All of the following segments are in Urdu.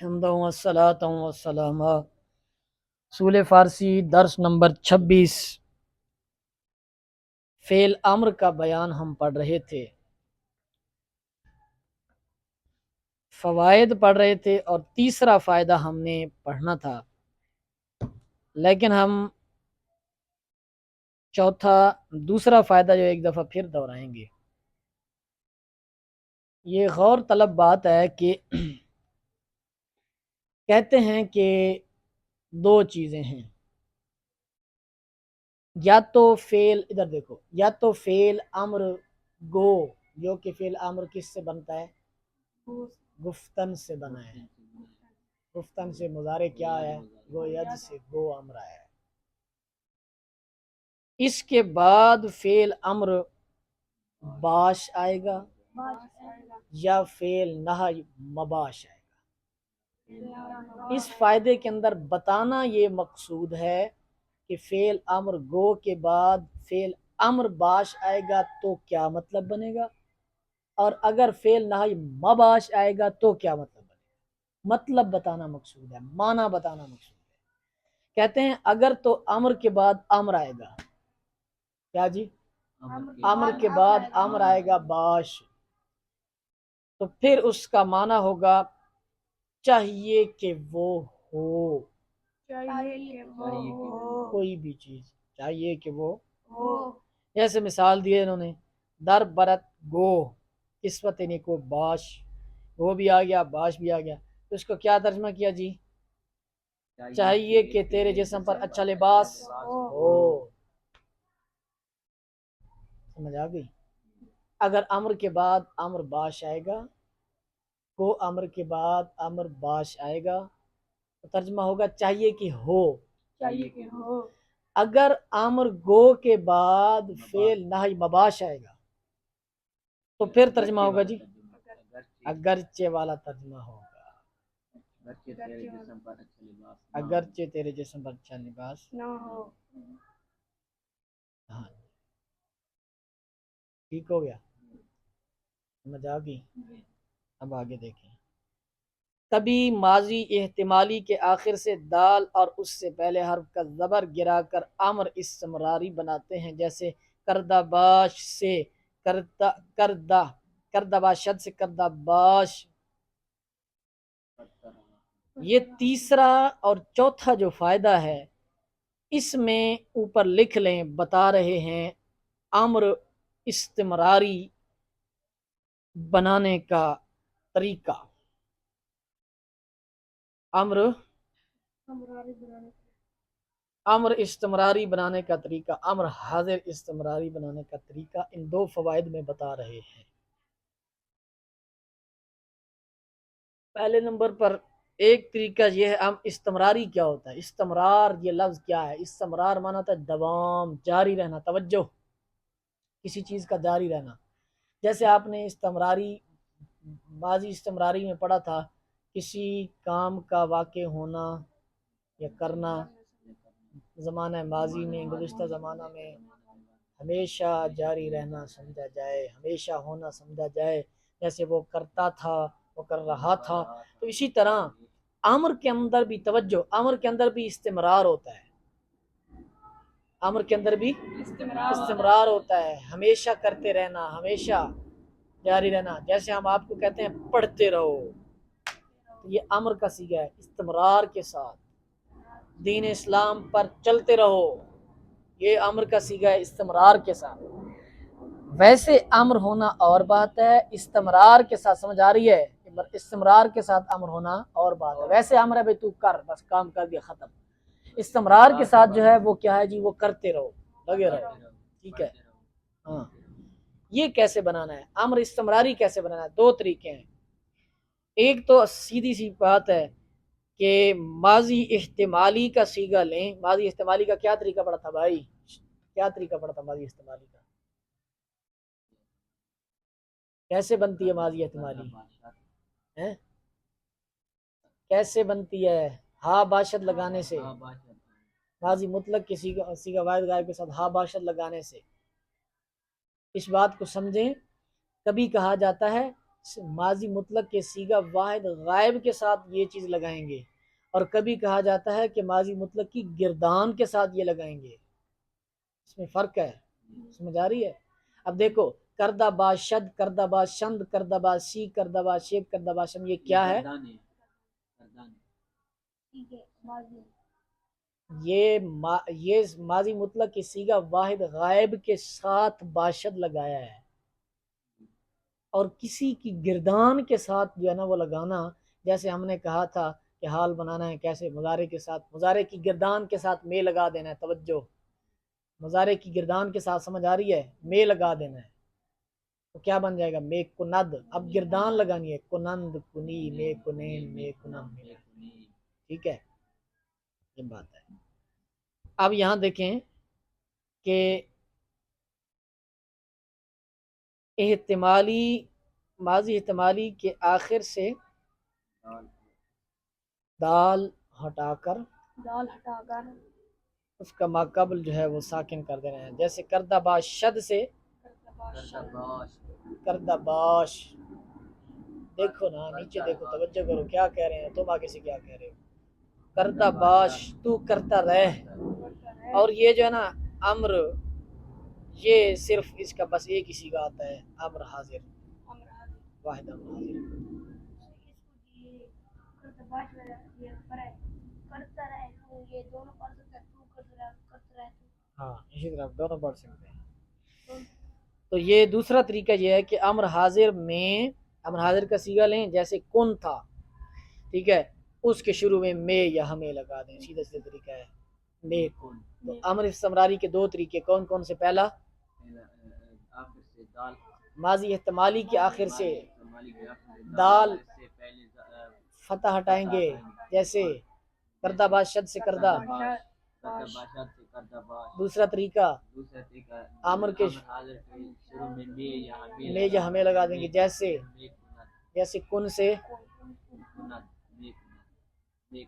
حمد و صلاۃ و سلام رسول فارسی درس نمبر 26 فعل امر کا بیان ہم پڑھ رہے تھے، فوائد پڑھ رہے تھے اور تیسرا فائدہ ہم نے پڑھنا تھا، لیکن ہم دوسرا فائدہ جو ایک دفعہ پھر دہرائیں گے۔ یہ غور طلب بات ہے کہ کہتے ہیں کہ دو چیزیں ہیں، یا تو فعل ادھر دیکھو، یا تو فعل امر گو، جو کہ فعل امر کس سے بنتا ہے؟ گفتن سے بنا ہے۔ گفتن سے مضارع کیا ہے؟ گو ید سے گو امر ہے۔ اس کے بعد فعل امر باش آئے گا یا فعل نہی مباش آئے گا۔ اس فائدے کے اندر بتانا یہ مقصود ہے کہ فعل امر گو کے بعد فعل امر باش آئے گا تو کیا مطلب بنے گا، اور اگر فعل نہی مباش آئے گا تو کیا مطلب بنے گا۔ مطلب بتانا مقصود ہے، معنی بتانا مقصود ہے۔ کہتے ہیں اگر تو امر کے بعد امر آئے گا، کیا جی؟ امر کے بعد امر آئے گا باش، تو پھر اس کا معنی ہوگا چاہیے کہ وہ ہو، کوئی بھی چیز چاہیے کہ وہ ہو۔ جیسے مثال دیے انہوں نے، در برت گو قسمت کو باش، وہ بھی آ گیا باش بھی آ گیا، تو اس کو کیا ترجمہ کیا جی؟ چاہیے کہ تیرے جسم پر اچھا لباس ہو۔ سمجھ آ گئی؟ اگر امر کے بعد امر باش آئے گا، کو امر کے بعد امر باش آئے گا تو ترجمہ ہوگا چاہیے کہ ہو۔ اگر امر گو کے بعد فعل نہی مباش آئے گا تو پھر ترجمہ ہوگا جی اگرچہ والا ترجمہ ہوگا، اگرچہ تیرے جسم پر اچھا لباس نہ ہو۔ ہاں ٹھیک ہو گیا، سمجھ آ گئی؟ اب آگے دیکھیں، کبھی ماضی احتمالی کے آخر سے دال اور اس سے پہلے حرف کا زبر گرا کر امر استمراری بناتے ہیں، جیسے کردہ باش سے کردہ باشد سے کردہ باش۔ یہ تیسرا اور چوتھا جو فائدہ ہے اس میں اوپر لکھ لیں، بتا رہے ہیں امر استمراری بنانے کا طریقہ۔ امر استمراری بنانے کا طریقہ، امر حاضر استمراری بنانے کا طریقہ، ان دو فوائد میں بتا رہے ہیں۔ پہلے نمبر پر ایک طریقہ یہ ہے، استمراری کیا ہوتا ہے؟ استمرار یہ لفظ کیا ہے؟ استمرار مانا ہوتا ہے دوام، جاری رہنا، توجہ، کسی چیز کا جاری رہنا۔ جیسے آپ نے استمراری ماضی استمراری میں پڑھا تھا، کسی کام کا واقع ہونا یا کرنا زمانہ ماضی میں، گزشتہ زمانہ میں ہمیشہ جاری رہنا سمجھا جائے، ہمیشہ ہونا سمجھا جائے، جیسے وہ کرتا تھا، وہ کر رہا تھا۔ تو اسی طرح امر کے اندر بھی توجہ، امر کے اندر بھی استمرار ہوتا ہے، امر کے اندر بھی استمرار ہوتا ہے، ہمیشہ کرتے رہنا، ہمیشہ جاری رہنا۔ جیسے ہم آپ کو کہتے ہیں پڑھتے رہو، تو یہ امر کا صیغہ ہے، استمرار کے ساتھ دین اسلام پر چلتے رہو، یہ امر کا صیغہ ہے استمرار کے ساتھ۔ ویسے امر ہونا اور بات ہے، استمرار کے ساتھ، سمجھ آ رہی ہے؟ استمرار کے ساتھ امر ہونا اور بات ہے۔ ویسے امر ہے بھائی تو کر، بس کام کر دیا ختم۔ استمرار کے ساتھ جو ہے وہ کیا ہے جی؟ وہ کرتے رہو، لگے رہو، ٹھیک ہے؟ ہاں، یہ کیسے بنانا ہے امر استمراری کیسے بنانا ہے؟ دو طریقے ہیں۔ ایک تو سیدھی سی بات ہے کہ ماضی احتمالی کا صیغہ لیں۔ ماضی احتمالی کا کیا طریقہ پڑا تھا بھائی؟ کیا طریقہ پڑا تھا ماضی احتمالی کا؟ کیسے بنتی ہے ماضی احتمالی؟ کیسے بنتی ہے؟ ہا باشد لگانے سے، ماضی مطلق کے صیغہ واحد غائب کے ساتھ ہا باشد لگانے سے۔ اس بات کو سمجھیں، کبھی کہا جاتا ہے ماضی مطلق کے صیغہ واحد غائب کے ساتھ یہ چیز لگائیں گے، اور کبھی کہا جاتا ہے کہ ماضی مطلق کی گردان کے ساتھ یہ لگائیں گے، اس میں فرق ہے، سمجھ آ رہی ہے؟ اب دیکھو کردہ با شد، کردہ با شند، کردہ با سی، کردہ با شیب، کردہ با شم، یہ کیا ہے؟ یہ ماضی مطلق کی صیغہ واحد غائب کے ساتھ باشد لگایا ہے، اور کسی کی گردان کے ساتھ جو ہے نا وہ لگانا، جیسے ہم نے کہا تھا کہ حال بنانا ہے کیسے، مضارع کے ساتھ، مضارع کی گردان کے ساتھ میں لگا دینا ہے، توجہ، مضارع کی گردان کے ساتھ، سمجھ آ رہی ہے؟ میں لگا دینا ہے تو کیا بن جائے گا؟ میں کند، اب گردان لگانی ہے، کنند، کنی، میں کنین، میں کنم، ٹھیک ہے، یہ بات ہے۔ اب یہاں دیکھیں کہ احتمالی، ماضی احتمالی کے آخر سے دال ہٹا کر اس کا ماقبل جو ہے وہ ساکن کر دینا ہے، جیسے کردہ باش شد سے کردہ باش، دیکھو نا نیچے دیکھو، توجہ کرو کیا کہہ رہے ہیں تم، آگے سے کیا کہہ رہے ہو، کردہ باش تو کرتا رہ، اور یہ جو ہے نا امر، یہ صرف اس کا بس ایک ہی صیغہ آتا ہے، امر حاضر، واحد امر حاضر۔ ہاں اسی طرح دونوں پڑھ سکتے ہیں۔ تو یہ دوسرا طریقہ یہ ہے کہ امر حاضر میں، امر حاضر کا صیغہ لیں، جیسے کن تھا، ٹھیک ہے، اس کے شروع میں یا ہمیں لگا دیں، سیدھا سیدھا طریقہ ہے میں کن۔ تو امر استمراری کے دو طریقے کون کون سے؟ پہلا ماضی احتمالی کے آخر سے دال فتح ہٹائیں گے، جیسے کردہ باشد سے کردہ، دوسرا طریقہ آمر کے میں یا ہمیں لگا دیں گے، جیسے کن سے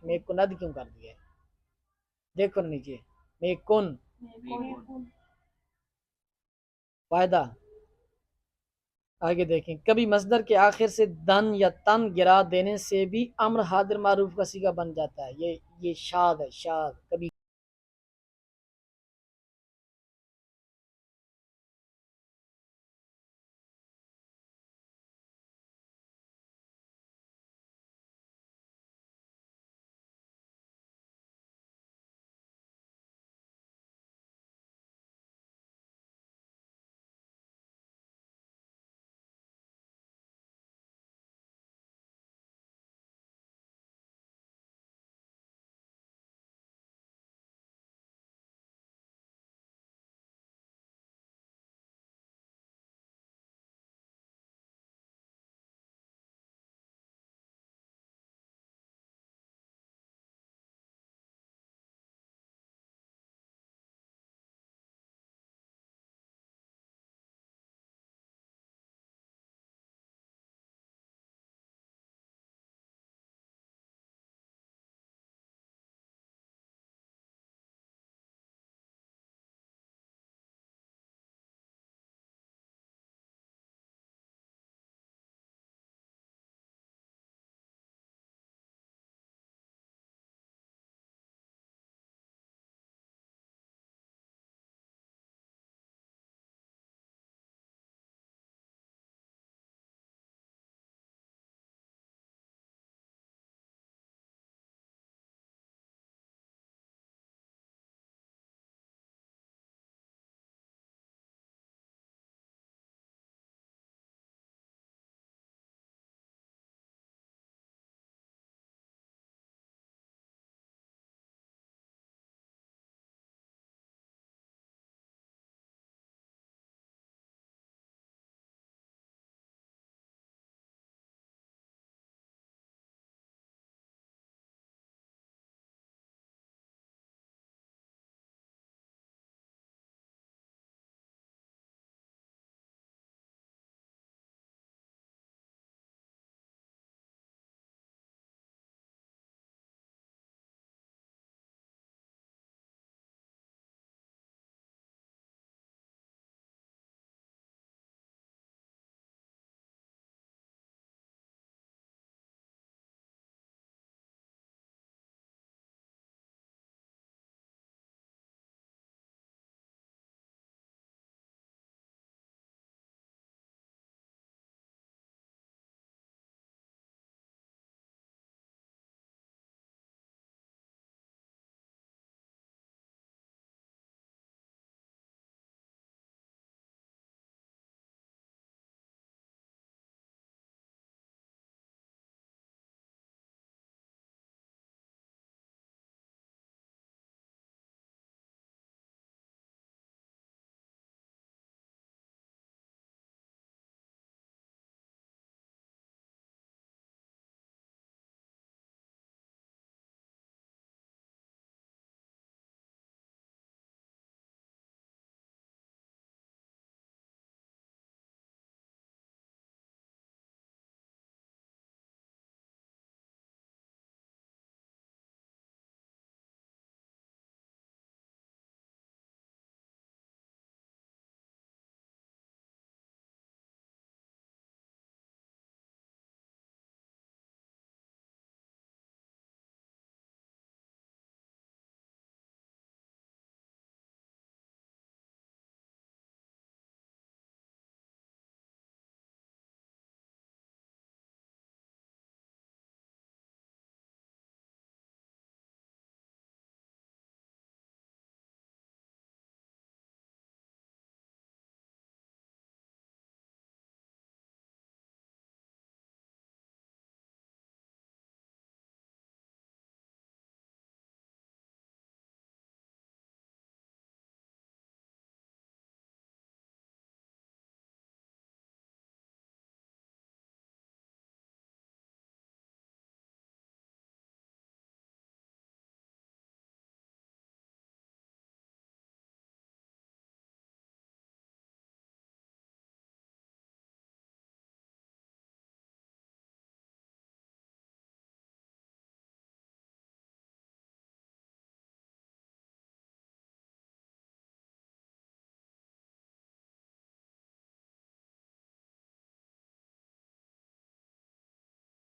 میں کند کیوں کر دیا ہے، دیکھو نیچے میں کن فائدہ۔ آگے دیکھیں، کبھی مصدر کے آخر سے دن یا تن گرا دینے سے بھی امر حاضر معروف کا صیغہ بن جاتا ہے، یہ شاذ ہے، شاذ، کبھی